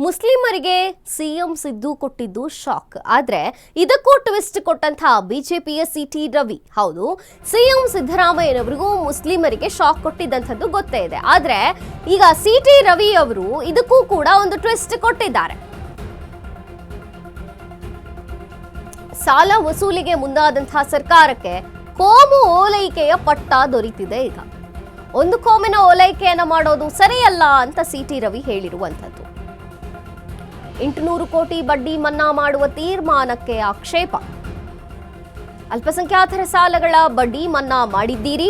ಮುಸ್ಲಿಮರಿಗೆ ಸಿಎಂ ಸಿದ್ದು ಕೊಟ್ಟಿದ್ದು ಶಾಕ್. ಆದ್ರೆ ಇದಕ್ಕೂ ಟ್ವಿಸ್ಟ್ ಕೊಟ್ಟಂತಹ ಬಿಜೆಪಿಯ ಸಿಟಿ ರವಿ, ಹೌದು, ಸಿಎಂ ಸಿದ್ದರಾಮಯ್ಯನವರಿಗೂ ಮುಸ್ಲಿಮರಿಗೆ ಶಾಕ್ ಕೊಟ್ಟಿದ್ದಂಥದ್ದು ಗೊತ್ತೇ ಇದೆ. ಆದ್ರೆ ಈಗ ಸಿಟಿ ರವಿ ಅವರು ಇದಕ್ಕೂ ಕೂಡ ಒಂದು ಟ್ವಿಸ್ಟ್ ಕೊಟ್ಟಿದ್ದಾರೆ. ಸಾಲ ವಸೂಲಿಗೆ ಮುಂದಾದಂತಹ ಸರ್ಕಾರಕ್ಕೆ ಕೋಮು ಓಲೈಕೆಯ ಪಟ್ಟ ದೊರೆತಿದೆ. ಈಗ ಒಂದು ಕೋಮಿನ ಓಲೈಕೆಯನ್ನ ಮಾಡೋದು ಸರಿಯಲ್ಲ ಅಂತ ಸಿಟಿ ರವಿ ಹೇಳಿರುವಂಥದ್ದು. 800 ಕೋಟಿ ಬಡ್ಡಿ ಮನ್ನಾ ಮಾಡುವ ತೀರ್ಮಾನಕ್ಕೆ ಆಕ್ಷೇಪ. ಅಲ್ಪಸಂಖ್ಯಾತರ ಸಾಲಗಳ ಬಡ್ಡಿ ಮನ್ನಾ ಮಾಡಿದ್ದೀರಿ,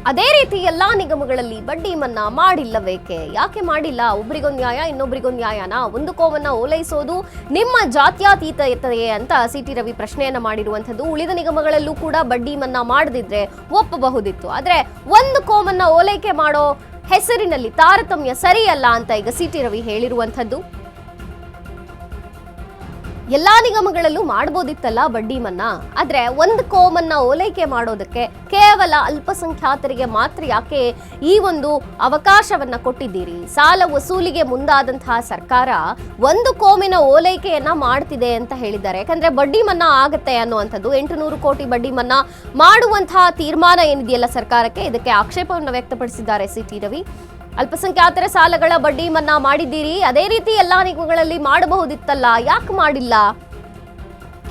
ಅದೇ ರೀತಿ ಎಲ್ಲಾ ನಿಗಮಗಳಲ್ಲಿ ಬಡ್ಡಿ ಮನ್ನಾ ಮಾಡಿಲ್ಲವೇಕೆ? ಯಾಕೆ ಮಾಡಿಲ್ಲ? ಒಬ್ರಿಗೊಂದು ನ್ಯಾಯ, ಇನ್ನೊಬ್ರಿಗೊಂದು ನ್ಯಾಯನ? ಒಂದು ಕೋವನ್ನ ಓಲೈಸೋದು ನಿಮ್ಮ ಜಾತ್ಯತೀತತೆಯೇ ಅಂತ ಸಿಟಿ ರವಿ ಪ್ರಶ್ನೆಯನ್ನ ಮಾಡಿರುವಂಥದ್ದು. ಉಳಿದ ನಿಗಮಗಳಲ್ಲೂ ಕೂಡ ಬಡ್ಡಿ ಮನ್ನಾ ಮಾಡದಿದ್ರೆ ಒಪ್ಪಬಹುದಿತ್ತು, ಆದ್ರೆ ಒಂದು ಕೋವನ್ನ ಓಲೈಕೆ ಮಾಡೋ ಹೆಸರಿನಲ್ಲಿ ತಾರತಮ್ಯ ಸರಿಯಲ್ಲ ಅಂತ ಈಗ ಸಿಟಿ ರವಿ ಹೇಳಿರುವಂಥದ್ದು. ಎಲ್ಲಾ ನಿಗಮಗಳಲ್ಲೂ ಮಾಡಬಹುದಿತ್ತಲ್ಲ ಬಡ್ಡಿ ಮನ್ನಾ, ಆದ್ರೆ ಒಂದು ಕೋಮನ್ನ ಓಲೈಕೆ ಮಾಡೋದಕ್ಕೆ ಕೇವಲ ಅಲ್ಪಸಂಖ್ಯಾತರಿಗೆ ಮಾತ್ರ ಯಾಕೆ ಈ ಒಂದು ಅವಕಾಶವನ್ನ ಕೊಟ್ಟಿದ್ದೀರಿ? ಸಾಲ ವಸೂಲಿಗೆ ಮುಂದಾದಂತಹ ಸರ್ಕಾರ ಒಂದು ಕೋಮಿನ ಓಲೈಕೆಯನ್ನ ಮಾಡ್ತಿದೆ ಅಂತ ಹೇಳಿದ್ದಾರೆ. ಯಾಕಂದ್ರೆ ಬಡ್ಡಿ ಮನ್ನಾ ಆಗತ್ತೆ ಅನ್ನುವಂಥದ್ದು, 800 ಕೋಟಿ ಬಡ್ಡಿ ಮನ್ನಾ ಮಾಡುವಂತಹ ತೀರ್ಮಾನ ಏನಿದೆಯಲ್ಲ ಸರ್ಕಾರಕ್ಕೆ, ಇದಕ್ಕೆ ಆಕ್ಷೇಪವನ್ನು ವ್ಯಕ್ತಪಡಿಸಿದ್ದಾರೆ ಸಿಟಿ ರವಿ. ಅಲ್ಪಸಂಖ್ಯಾತರ ಸಾಲಗಳ ಬಡ್ಡಿ ಮನ್ನಾ ಮಾಡಿದ್ದೀರಿ, ಅದೇ ರೀತಿ ಎಲ್ಲಾ ನಿಗಮಗಳಲ್ಲಿ ಮಾಡಬಹುದಿತ್ತಲ್ಲ, ಯಾಕೆ ಮಾಡಿಲ್ಲ?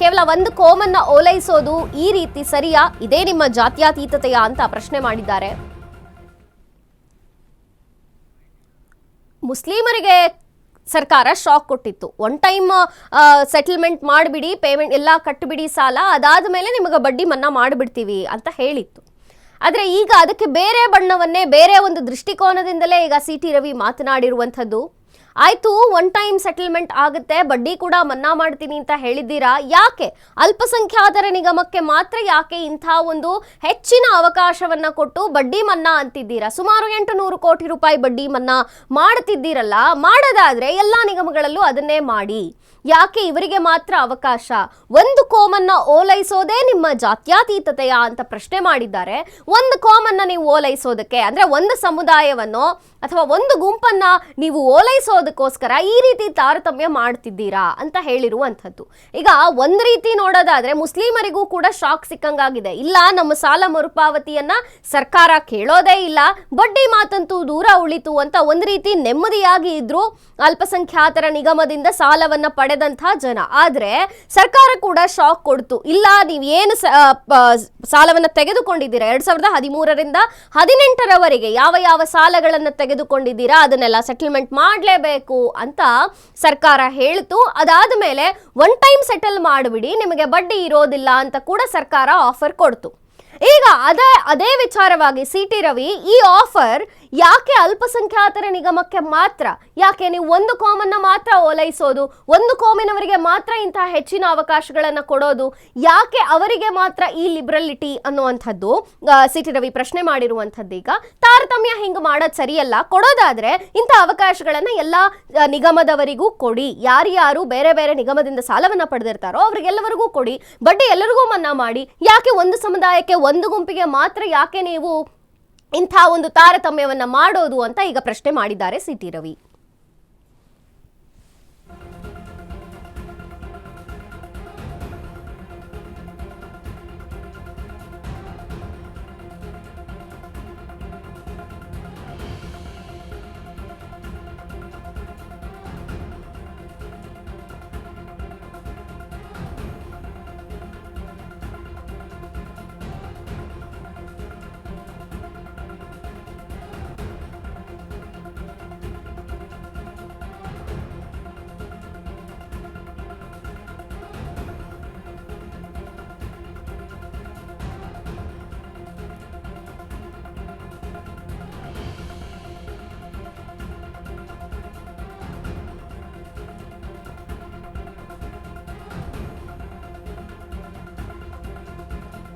ಕೇವಲ ಒಂದು ಕೋಮನ್ನ ಓಲೈಸೋದು ಈ ರೀತಿ ಸರಿಯಾ? ಇದೇ ನಿಮ್ಮ ಜಾತ್ಯತೀತತೆಯ ಅಂತ ಪ್ರಶ್ನೆ ಮಾಡಿದ್ದಾರೆ. ಮುಸ್ಲಿಮರಿಗೆ ಸರ್ಕಾರ ಶಾಕ್ ಕೊಟ್ಟಿತ್ತು. ಒನ್ ಟೈಮ್ ಸೆಟಲ್ಮೆಂಟ್ ಮಾಡಿಬಿಡಿ, ಪೇಮೆಂಟ್ ಎಲ್ಲ ಕಟ್ಟಿಬಿಡಿ ಸಾಲ, ಅದಾದ ಮೇಲೆ ನಿಮಗೆ ಬಡ್ಡಿ ಮನ್ನಾ ಮಾಡಿಬಿಡ್ತೀವಿ ಅಂತ ಹೇಳಿತ್ತು. ಆದರೆ ಈಗ ಅದಕ್ಕೆ ಬೇರೆ ಬಣ್ಣವನ್ನೇ, ಬೇರೆ ಒಂದು ದೃಷ್ಟಿಕೋನದಿಂದಲೇ ಈಗ ಸಿಟಿ ರವಿ ಮಾತನಾಡಿರುವಂಥದ್ದು. ಆಯ್ತು, ಒನ್ ಟೈಮ್ ಸೆಟಲ್ಮೆಂಟ್ ಆಗುತ್ತೆ, ಬಡ್ಡಿ ಕೂಡ ಮನ್ನಾ ಮಾಡ್ತೀನಿ ಅಂತ ಹೇಳಿದ್ದೀರಾ, ಯಾಕೆ ಅಲ್ಪಸಂಖ್ಯಾತರ ನಿಗಮಕ್ಕೆ ಮಾತ್ರ ಯಾಕೆ ಇಂಥ ಒಂದು ಹೆಚ್ಚಿನ ಅವಕಾಶವನ್ನ ಕೊಟ್ಟು ಬಡ್ಡಿ ಮನ್ನಾ ಅಂತಿದ್ದೀರಾ? ಸುಮಾರು 800 ಕೋಟಿ ರೂಪಾಯಿ ಬಡ್ಡಿ ಮನ್ನಾ ಮಾಡ್ತಿದ್ದೀರಲ್ಲ, ಮಾಡೋದಾದ್ರೆ ಎಲ್ಲ ನಿಗಮಗಳಲ್ಲೂ ಅದನ್ನೇ ಮಾಡಿ, ಯಾಕೆ ಇವರಿಗೆ ಮಾತ್ರ ಅವಕಾಶ? ಒಂದು ಕೋಮನ್ನ ಓಲೈಸೋದೇ ನಿಮ್ಮ ಜಾತ್ಯತೀತತೆಯ ಅಂತ ಪ್ರಶ್ನೆ ಮಾಡಿದ್ದಾರೆ. ಒಂದು ಕೋಮನ್ನ ನೀವು ಓಲೈಸೋದಕ್ಕೆ, ಅಂದ್ರೆ ಒಂದು ಸಮುದಾಯವನ್ನು ಅಥವಾ ಒಂದು ಗುಂಪನ್ನ ನೀವು ಓಲೈಸೋದಕ್ಕೋಸ್ಕರ ಈ ರೀತಿ ತಾರತಮ್ಯ ಮಾಡ್ತಿದ್ದೀರಾ ಅಂತ ಹೇಳಿರುವಂಥದ್ದು. ಈಗ ಒಂದ್ ರೀತಿ ನೋಡೋದಾದ್ರೆ ಮುಸ್ಲಿಮರಿಗೂ ಕೂಡ ಶಾಕ್ ಸಿಕ್ಕಂಗಾಗಿದೆ. ಇಲ್ಲ, ನಮ್ಮ ಸಾಲ ಮರುಪಾವತಿಯನ್ನ ಸರ್ಕಾರ ಕೇಳೋದೇ ಇಲ್ಲ, ಬಡ್ಡಿ ಮಾತಂತೂ ದೂರ ಉಳಿತು ಅಂತ ಒಂದು ರೀತಿ ನೆಮ್ಮದಿಯಾಗಿ ಇದ್ರು ಅಲ್ಪಸಂಖ್ಯಾತರ ನಿಗಮದಿಂದ ಸಾಲವನ್ನ ಪಡೆದಂತಹ ಜನ. ಆದ್ರೆ ಸರ್ಕಾರ ಕೂಡ ಶಾಕ್ ಕೊಡ್ತು. ಇಲ್ಲ, ನೀವು ಏನು ಸಾಲವನ್ನ ತೆಗೆದುಕೊಂಡಿದ್ದೀರಾ 2013ರಿಂದ 2018ರವರೆಗೆ ಯಾವ ಯಾವ ಸಾಲಗಳನ್ನ ತೆಗೆದುಕೊಂಡಿದ್ದೀರಾ ಅದನ್ನೆಲ್ಲ ಸೆಟಲ್ಮೆಂಟ್ ಮಾಡಲೇಬೇಕು ಅಂತ ಸರ್ಕಾರ ಹೇಳಿತು. ಅದಾದ ಮೇಲೆ ಒನ್ ಟೈಮ್ ಸೆಟಲ್ ಮಾಡಿಬಿಡಿ, ನಿಮಗೆ ಬಡ್ಡಿ ಇರೋದಿಲ್ಲ ಅಂತ ಕೂಡ ಸರ್ಕಾರ ಆಫರ್ ಕೊಡ್ತು. ಈಗ ಅದೇ ವಿಚಾರವಾಗಿ ಸಿಟಿ ರವಿ ಈ ಆಫರ್ ಯಾಕೆ ಅಲ್ಪಸಂಖ್ಯಾತರ ನಿಗಮಕ್ಕೆ ಮಾತ್ರ? ಯಾಕೆ ನೀವು ಒಂದು ಕೋಮನ್ನ ಮಾತ್ರ ಓಲೈಸೋದು, ಒಂದು ಕೋಮಿನವರಿಗೆ ಮಾತ್ರ ಇಂತಹ ಹೆಚ್ಚಿನ ಅವಕಾಶಗಳನ್ನು ಕೊಡೋದು, ಯಾಕೆ ಅವರಿಗೆ ಮಾತ್ರ ಈ ಲಿಬರಲಿಟಿ ಅನ್ನುವಂಥದ್ದು ಸಿಟಿ ರವಿ ಪ್ರಶ್ನೆ ಮಾಡಿರುವಂಥದ್ದು. ಈಗ ತಾರತಮ್ಯ ಹಿಂಗೆ ಮಾಡೋದು ಸರಿಯಲ್ಲ, ಕೊಡೋದಾದ್ರೆ ಇಂಥ ಅವಕಾಶಗಳನ್ನು ಎಲ್ಲ ನಿಗಮದವರಿಗೂ ಕೊಡಿ, ಯಾರ್ಯಾರು ಬೇರೆ ಬೇರೆ ನಿಗಮದಿಂದ ಸಾಲವನ್ನ ಪಡೆದಿರ್ತಾರೋ ಅವರಿಗೆಲ್ಲವರಿಗೂ ಕೊಡಿ, ಬಡ್ಡಿ ಎಲ್ಲರಿಗೂ ಮನ್ನಾ ಮಾಡಿ, ಯಾಕೆ ಒಂದು ಸಮುದಾಯಕ್ಕೆ ಒಂದು ಗುಂಪಿಗೆ ಮಾತ್ರ ಯಾಕೆ ನೀವು ಇಂಥ ಒಂದು ತಾರತಮ್ಯವನ್ನ ಮಾಡೋದು ಅಂತ ಈಗ ಪ್ರಶ್ನೆ ಮಾಡಿದ್ದಾರೆ ಸಿಟಿ ರವಿ.